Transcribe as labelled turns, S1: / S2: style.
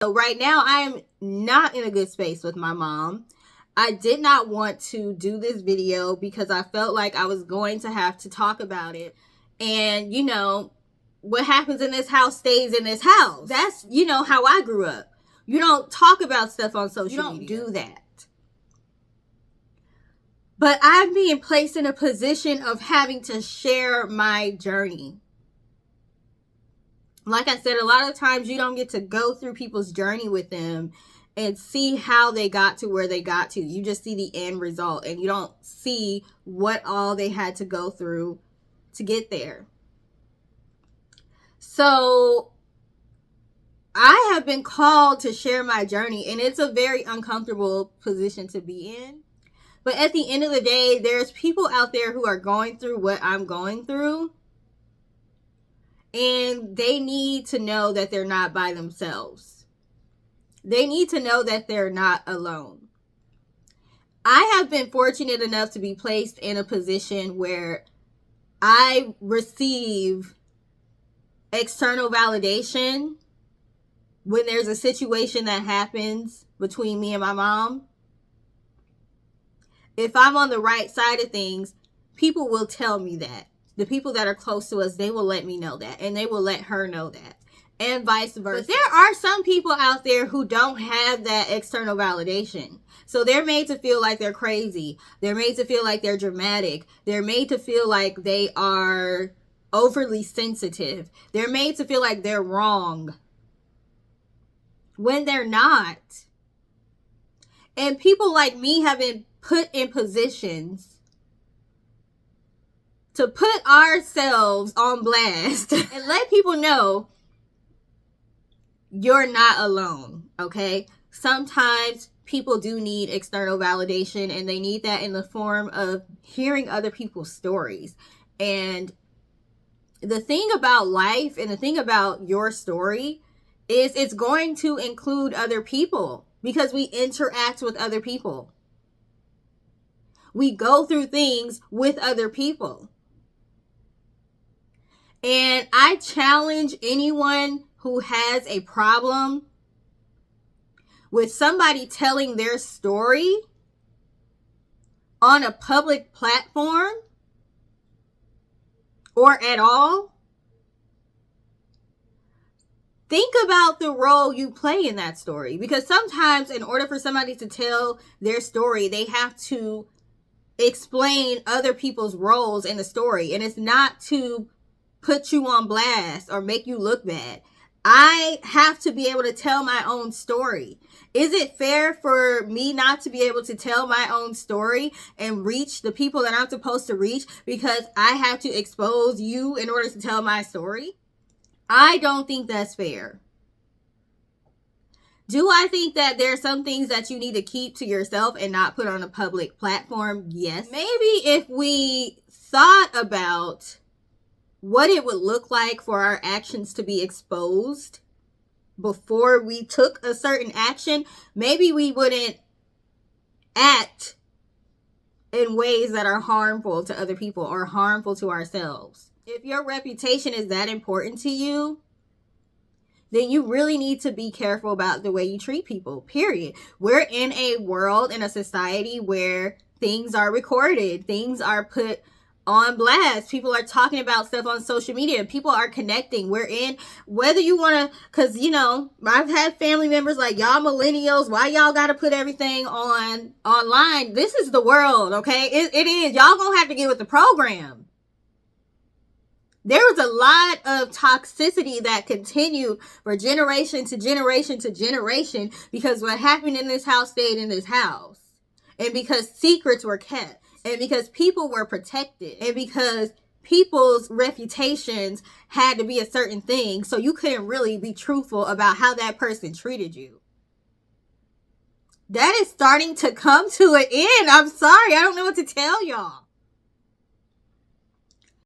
S1: So right now I am not in a good space with my mom. I did not want to do this video because I felt like I was going to have to talk about it. And, you know, what happens in this house stays in this house. That's, you know, how I grew up. You don't talk about stuff on social media. You don't do that. But I'm being placed in a position of having to share my journey. Like I said, a lot of times you don't get to go through people's journey with them and see how they got to where they got to. You just see the end result and you don't see what all they had to go through to get there. So I have been called to share my journey, and it's a very uncomfortable position to be in. But at the end of the day, there's people out there who are going through what I'm going through, and they need to know that they're not by themselves. They need to know that they're not alone. I have been fortunate enough to be placed in a position where I receive external validation when there's a situation that happens between me and my mom. If I'm on the right side of things, people will tell me that. The people that are close to us, they will let me know that, and they will let her know that, and vice versa. But there are some people out there who don't have that external validation. So they're made to feel like they're crazy. They're made to feel like they're dramatic. They're made to feel like they are overly sensitive. They're made to feel like they're wrong when they're not. And people like me have been put in positions to put ourselves on blast and let people know you're not alone, okay? Sometimes people do need external validation, and they need that in the form of hearing other people's stories. And the thing about life and the thing about your story is it's going to include other people because we interact with other people. We go through things with other people. And I challenge anyone who has a problem with somebody telling their story on a public platform or at all. Think about the role you play in that story, because sometimes in order for somebody to tell their story, they have to explain other people's roles in the story, and it's not to put you on blast or make you look bad. I have to be able to tell my own story. Is it fair for me not to be able to tell my own story and reach the people that I'm supposed to reach because I have to expose you in order to tell my story? I don't think that's fair. Do I think that there are some things that you need to keep to yourself and not put on a public platform? Yes. Maybe if we thought about what it would look like for our actions to be exposed before we took a certain action, maybe we wouldn't act in ways that are harmful to other people or harmful to ourselves. If your reputation is that important to you, then you really need to be careful about the way you treat people, period. We're in a world, in a society where things are recorded, things are put on blast. People are talking about stuff on social media. People are connecting. We're in, whether you want to, because, you know, I've had family members like, y'all millennials, why y'all got to put everything on online? This is the world, okay? It is. Y'all gonna have to get with the program. There was a lot of toxicity that continued for generation to generation to generation because what happened in this house stayed in this house. And because secrets were kept. And because people were protected. And because people's reputations had to be a certain thing. So you couldn't really be truthful about how that person treated you. That is starting to come to an end. I'm sorry. I don't know what to tell y'all.